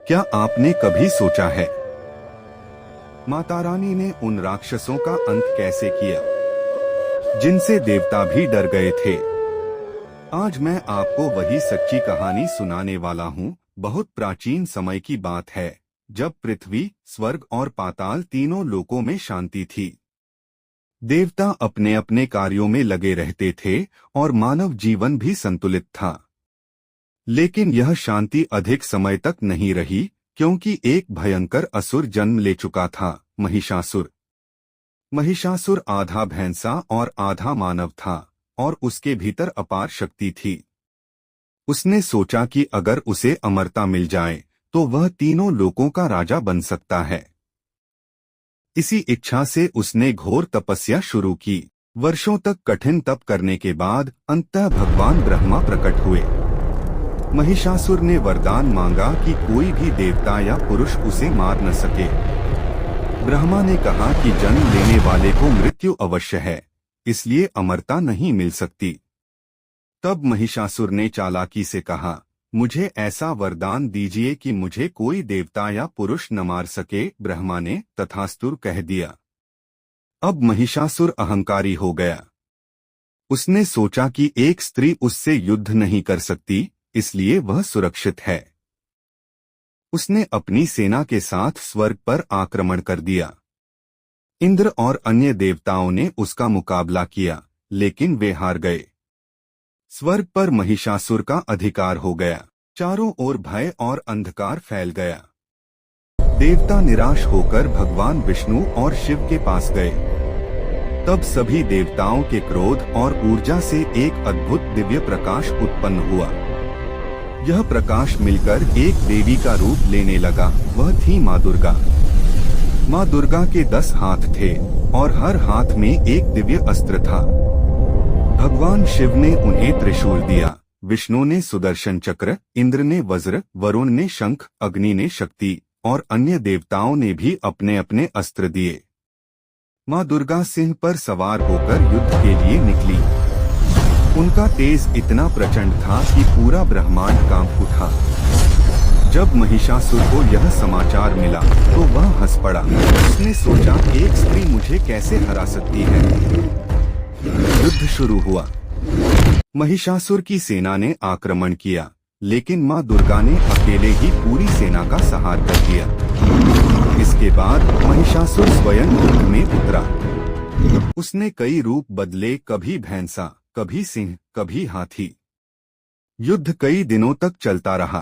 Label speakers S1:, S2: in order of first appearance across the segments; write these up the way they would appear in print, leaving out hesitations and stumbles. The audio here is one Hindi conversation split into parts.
S1: क्या आपने कभी सोचा है माता रानी ने उन राक्षसों का अंत कैसे किया जिनसे देवता भी डर गए थे। आज मैं आपको वही सच्ची कहानी सुनाने वाला हूँ। बहुत प्राचीन समय की बात है, जब पृथ्वी, स्वर्ग और पाताल तीनों लोकों में शांति थी। देवता अपने अपने कार्यों में लगे रहते थे और मानव जीवन भी संतुलित था। लेकिन यह शांति अधिक समय तक नहीं रही, क्योंकि एक भयंकर असुर जन्म ले चुका था, महिषासुर। महिषासुर आधा भैंसा और आधा मानव था और उसके भीतर अपार शक्ति थी। उसने सोचा कि अगर उसे अमरता मिल जाए तो वह तीनों लोकों का राजा बन सकता है। इसी इच्छा से उसने घोर तपस्या शुरू की। वर्षों तक कठिन तप करने के बाद अंततः भगवान ब्रह्मा प्रकट हुए। महिषासुर ने वरदान मांगा कि कोई भी देवता या पुरुष उसे मार न सके। ब्रह्मा ने कहा कि जन्म लेने वाले को मृत्यु अवश्य है, इसलिए अमरता नहीं मिल सकती। तब महिषासुर ने चालाकी से कहा, मुझे ऐसा वरदान दीजिए कि मुझे कोई देवता या पुरुष न मार सके। ब्रह्मा ने तथास्तु कह दिया। अब महिषासुर अहंकारी हो गया। उसने सोचा कि एक स्त्री उससे युद्ध नहीं कर सकती, इसलिए वह सुरक्षित है। उसने अपनी सेना के साथ स्वर्ग पर आक्रमण कर दिया। इंद्र और अन्य देवताओं ने उसका मुकाबला किया, लेकिन वे हार गए। स्वर्ग पर महिषासुर का अधिकार हो गया। चारों ओर भय और अंधकार फैल गया। देवता निराश होकर भगवान विष्णु और शिव के पास गए। तब सभी देवताओं के क्रोध और ऊर्जा से एक अद्भुत दिव्य प्रकाश उत्पन्न हुआ। यह प्रकाश मिलकर एक देवी का रूप लेने लगा। वह थी माँ दुर्गा। माँ दुर्गा के 10 हाथ थे और हर हाथ में एक दिव्य अस्त्र था। भगवान शिव ने उन्हें त्रिशूल दिया, विष्णु ने सुदर्शन चक्र, इंद्र ने वज्र, वरुण ने शंख, अग्नि ने शक्ति और अन्य देवताओं ने भी अपने अपने अस्त्र दिए। माँ दुर्गा सिंह पर सवार होकर युद्ध के लिए निकली। उनका तेज इतना प्रचंड था कि पूरा ब्रह्मांड कांप उठा। जब महिषासुर को यह समाचार मिला तो वह हंस पड़ा। उसने सोचा, एक स्त्री मुझे कैसे हरा सकती है। युद्ध शुरू हुआ। महिषासुर की सेना ने आक्रमण किया, लेकिन माँ दुर्गा ने अकेले ही पूरी सेना का संहार कर दिया। इसके बाद महिषासुर स्वयं युद्ध में उतरा। उसने कई रूप बदले, कभी भैंसा, कभी सिंह, कभी हाथी। युद्ध कई दिनों तक चलता रहा।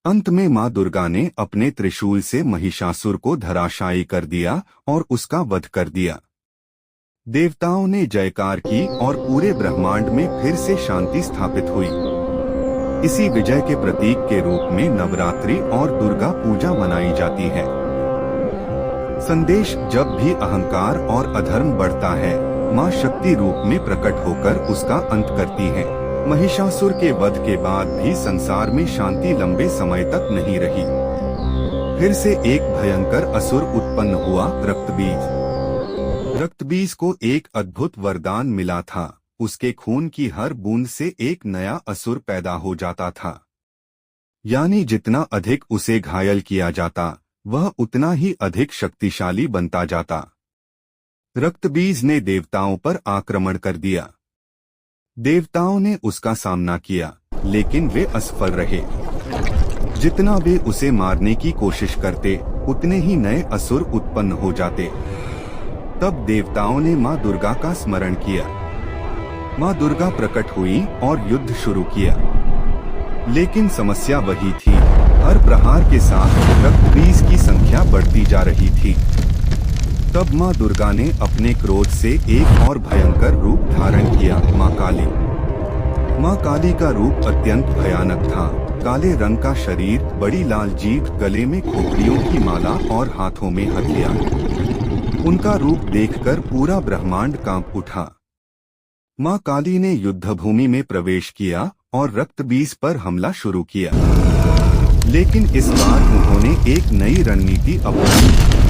S1: अंत में माँ दुर्गा ने अपने त्रिशूल से महिषासुर को धराशायी कर दिया और उसका वध कर दिया। देवताओं ने जयकार की और पूरे ब्रह्मांड में फिर से शांति स्थापित हुई। इसी विजय के प्रतीक के रूप में नवरात्रि और दुर्गा पूजा मनाई जाती है। संदेश: जब भी अहंकार और अधर्म बढ़ता है, माँ शक्ति रूप में प्रकट होकर उसका अंत करती है। महिषासुर के वध के बाद भी संसार में शांति लंबे समय तक नहीं रही। फिर से एक भयंकर असुर उत्पन्न हुआ, रक्तबीज। रक्तबीज को एक अद्भुत वरदान मिला था। उसके खून की हर बूंद से एक नया असुर पैदा हो जाता था। यानी जितना अधिक उसे घायल किया जाता, वह उतना ही अधिक शक्तिशाली बनता जाता। रक्तबीज ने देवताओं पर आक्रमण कर दिया। देवताओं ने उसका सामना किया, लेकिन वे असफल रहे। जितना वे उसे मारने की कोशिश करते, उतने ही नए असुर उत्पन्न हो जाते। तब देवताओं ने माँ दुर्गा का स्मरण किया। माँ दुर्गा प्रकट हुई और युद्ध शुरू किया। लेकिन समस्या वही थी, हर प्रहार के साथ रक्तबीज की संख्या बढ़ती जा रही थी। तब माँ दुर्गा ने अपने क्रोध से एक और भयंकर रूप धारण किया, माँ काली। माँ काली का रूप अत्यंत भयानक था। काले रंग का शरीर, बड़ी लाल जीभ, गले में खोपड़ियों की माला और हाथों में हथियार। उनका रूप देखकर पूरा ब्रह्मांड कांप उठा। माँ काली ने युद्धभूमि में प्रवेश किया और रक्तबीज पर हमला शुरू किया। लेकिन इस बार उन्होंने एक नई रणनीति अपनाई।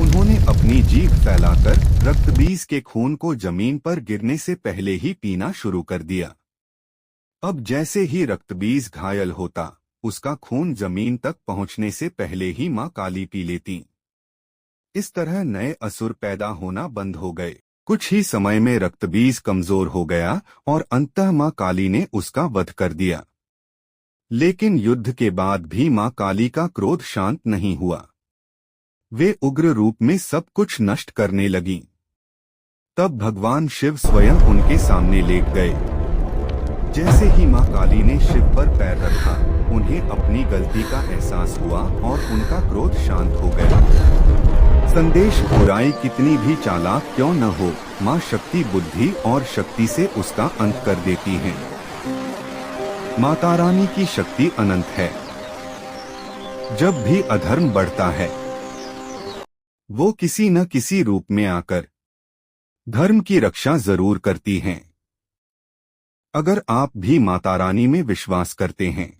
S1: उन्होंने अपनी जीभ फैलाकर रक्तबीज के खून को जमीन पर गिरने से पहले ही पीना शुरू कर दिया। अब जैसे ही रक्तबीज घायल होता, उसका खून जमीन तक पहुंचने से पहले ही मां काली पी लेती। इस तरह नए असुर पैदा होना बंद हो गए। कुछ ही समय में रक्तबीज कमजोर हो गया और अंततः मां काली ने उसका वध कर दिया। लेकिन युद्ध के बाद भी मां काली का क्रोध शांत नहीं हुआ। वे उग्र रूप में सब कुछ नष्ट करने लगीं। तब भगवान शिव स्वयं उनके सामने लेट गए। जैसे ही मां काली ने शिव पर पैर रखा, उन्हें अपनी गलती का एहसास हुआ और उनका क्रोध शांत हो गया। संदेश: बुराई कितनी भी चालाक क्यों न हो, मां शक्ति बुद्धि और शक्ति से उसका अंत कर देती हैं। माता रानी की शक्ति अनंत है। जब भी अधर्म बढ़ता है, वो किसी न किसी रूप में आकर धर्म की रक्षा जरूर करती हैं। अगर आप भी माता रानी में विश्वास करते हैं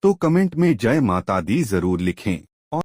S1: तो कमेंट में जय माता दी जरूर लिखें।